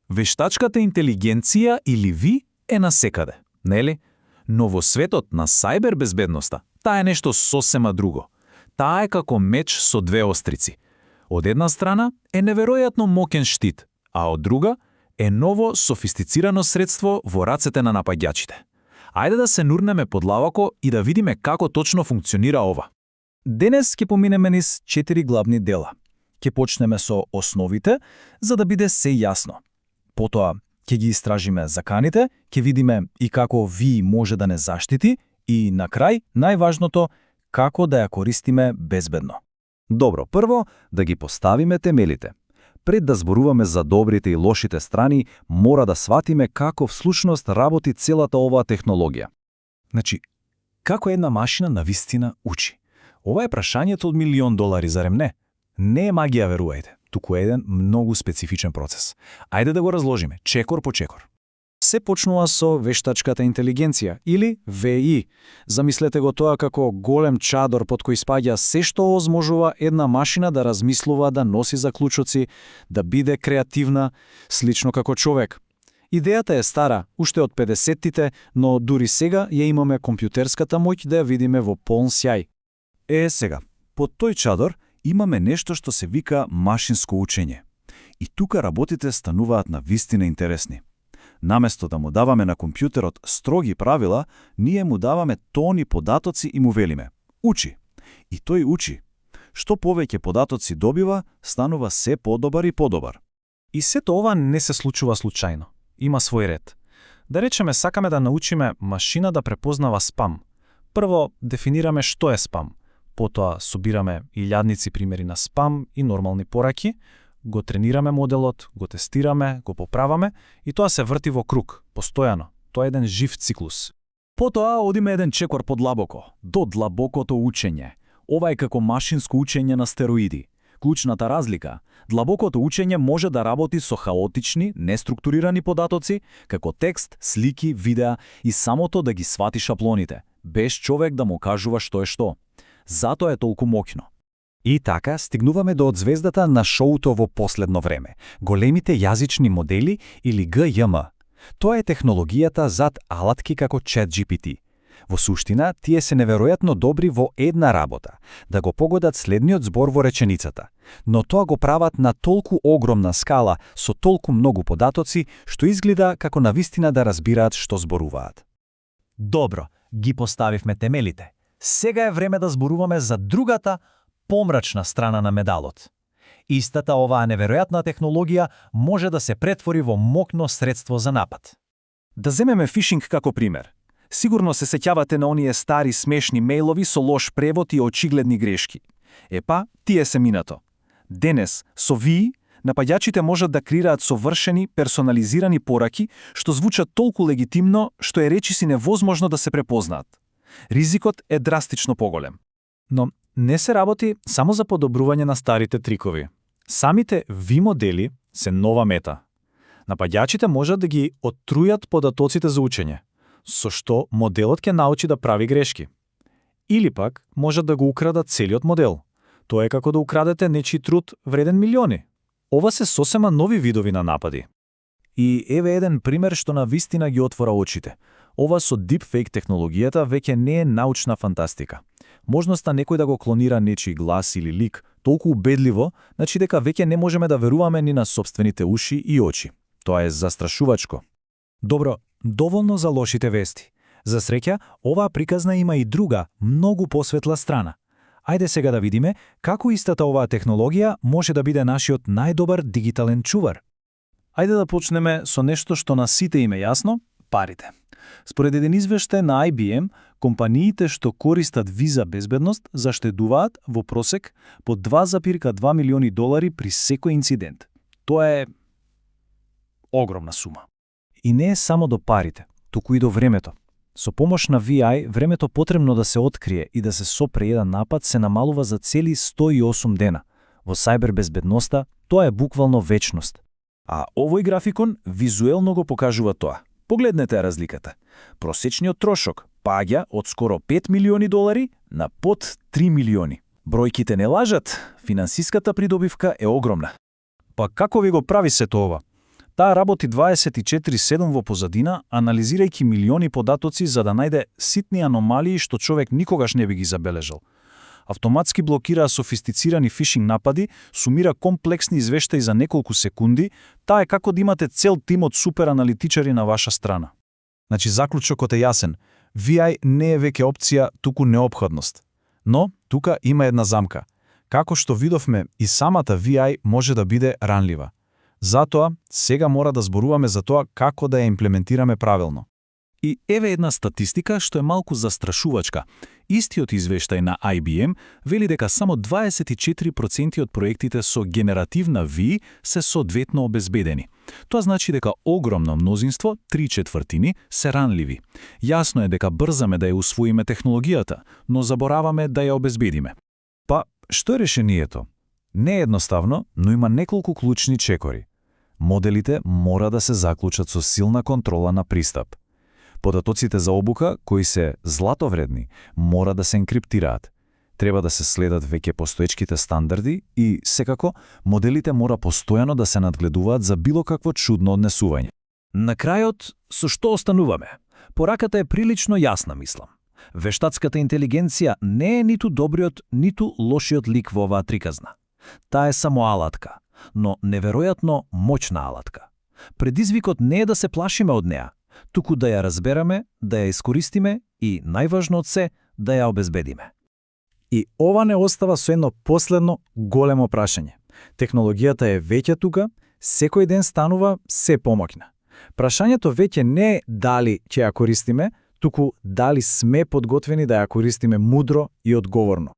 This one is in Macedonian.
Вештачката интелигенција или ви е насекаде, нели? Но во светот на сајбербезбедноста, таа е нешто сосема друго. Таа е како меч со две острици. Од една страна е неверојатно моќен штит, а од друга е ново софистицирано средство во рацете на напаѓачите. Ајде да се нурнеме подлабоко и да видиме како точно функционира ова. Денес ќе поминеме низ 4 главни дела. Ќе почнеме со основите, за да биде се јасно. Потоа ќе ги истражиме заканите, ќе видиме и како ви може да не заштити и на крај, најважното, како да ја користиме безбедно. Добро, прво да ги поставиме темелите. Пред да зборуваме за добрите и лошите страни, мора да сватиме како всушност работи целата оваа технологија. Значи, како една машина навистина учи? Ова е прашањето од $1.000.000, зарем не? Не е магија, верувајте, туку е еден многу специфичен процес. Ајде да го разложиме, чекор по чекор. Се почнува со вештачката интелигенција, или ВИ. Замислете го тоа како голем чадор под кој спаѓа се што озможува една машина да размислува, да носи заклучоци, да биде креативна, слично како човек. Идејата е стара, уште од 50-тите, но дури сега ја имаме компјутерската моќ да ја видиме во полн сјај. Сега, под тој чадор имаме нешто што се вика машинско учење. И тука работите стануваат навистина интересни. Наместо да му даваме на компјутерот строги правила, ние му даваме тони податоци и му велиме: учи. И тој учи. Што повеќе податоци добива, станува се подобар и подобар. И сето ова не се случува случајно. Има свој ред. Да речеме, сакаме да научиме машина да препознава спам. Прво, дефинираме што е спам. Потоа собираме илјадници примери на спам и нормални пораки, го тренираме моделот, го тестираме, го поправаме и тоа се врти во круг, постојано. Тоа е еден жив циклус. Потоа одиме еден чекор подлабоко, до длабокото учење. Ова е како машинско учење на стероиди. Клучната разлика: длабокото учење може да работи со хаотични, неструктурирани податоци, како текст, слики, видеа и самото да ги свати шаблоните, без човек да му кажува што е што. Затоа е толку моќно. И така стигнуваме до одзвездата на шоуто во последно време – големите јазични модели или ГЈМ. Тоа е технологијата зад алатки како ChatGPT. Во суштина, тие се неверојатно добри во една работа – да го погодат следниот збор во реченицата. Но тоа го прават на толку огромна скала, со толку многу податоци, што изгледа како навистина да разбираат што зборуваат. Добро, ги поставивме темелите. Сега е време да зборуваме за другата, помрачна страна на медалот. Истата оваа неверојатна технологија може да се претвори во моќно средство за напад. Да земеме фишинг како пример. Сигурно се сеќавате на оние стари смешни мејлови со лош превод и очигледни грешки. Епа, тие се минато. Денес, со ВИ, напаѓачите можат да креираат совршени, персонализирани пораки, што звучат толку легитимно, што е речиси невозможно да се препознаат. Ризикот е драстично поголем. Но не се работи само за подобрување на старите трикови. Самите ВИ модели се нова мета. Напаѓачите можат да ги оттрујат податоците за учење, со што моделот ќе научи да прави грешки. Или пак можат да го украдат целиот модел. Тоа е како да украдете нечи труд вреден милиони. Ова се сосема нови видови на напади. И еве еден пример што навистина ги отвора очите. Ова со deepfake технологијата веќе не е научна фантастика. Можноста некој да го клонира нечи глас или лик толку убедливо, значи дека веќе не можеме да веруваме ни на сопствените уши и очи. Тоа е застрашувачко. Добро, доволно за лошите вести. За среќа, оваа приказна има и друга, многу посветла страна. Ајде сега да видиме како истата оваа технологија може да биде нашиот најдобар дигитален чувар. Ајде да почнеме со нешто што на сите им е јасно – парите. Според еден извештај на IBM, компаниите што користат ВИ за безбедност заштедуваат во просек по $2,2 милиони при секој инцидент. Тоа е огромна сума. И не е само до парите, туку и до времето. Со помош на VI, времето потребно да се открие и да се сопре еден напад се намалува за цели 108 дена. Во сајбербезбедноста тоа е буквално вечност. А овој графикон визуелно го покажува тоа. Погледнете разликата. Просечниот трошок паѓа од скоро $5 милиони на под 3 милиони. Бројките не лажат, финансиската придобивка е огромна. Па како ви го прави сето ова? Таа работи 24/7 во позадина, анализирајќи милиони податоци за да најде ситни аномалии што човек никогаш не би ги забележал. Автоматски блокира софистицирани фишинг напади, сумира комплексни извештаи за неколку секунди, таа е како да имате цел тим од супераналитичари на ваша страна. Значи, заклучокот е јасен. VI не е веќе опција, туку неопходност. Но, тука има една замка. Како што видовме, и самата VI може да биде ранлива. Затоа, сега мора да зборуваме за тоа како да ја имплементираме правилно. И еве една статистика што е малку застрашувачка. Истиот извештај на IBM вели дека само 24% од проектите со генеративна VI се соодветно обезбедени. Тоа значи дека огромно мнозинство, 3/4, се ранливи. Јасно е дека брзаме да ја усвоиме технологијата, но забораваме да ја обезбедиме. Па, што е решението? Не е едноставно, но има неколку клучни чекори. Моделите мора да се заклучат со силна контрола на пристап. Податоците за обука, кои се златовредни, мора да се енкриптираат. Треба да се следат веќе постоечките стандарди и, секако, моделите мора постојано да се надгледуваат за било какво чудно однесување. На крајот, со што остануваме? Пораката е прилично јасна, мислам. Вештатската интелигенција не е ниту добриот, ниту лошиот лик во оваа приказна. Таа е само алатка, но неверојатно моćна алатка. Предизвикот не е да се плашиме од неа, туку да ја разбереме, да ја искористиме и, најважно од се, да ја обезбедиме. И ова не остава со едно последно големо прашање. Технологијата е веќе тука, секој ден станува се помоќна. Прашањето веќе не е дали ќе ја користиме, туку дали сме подготвени да ја користиме мудро и одговорно.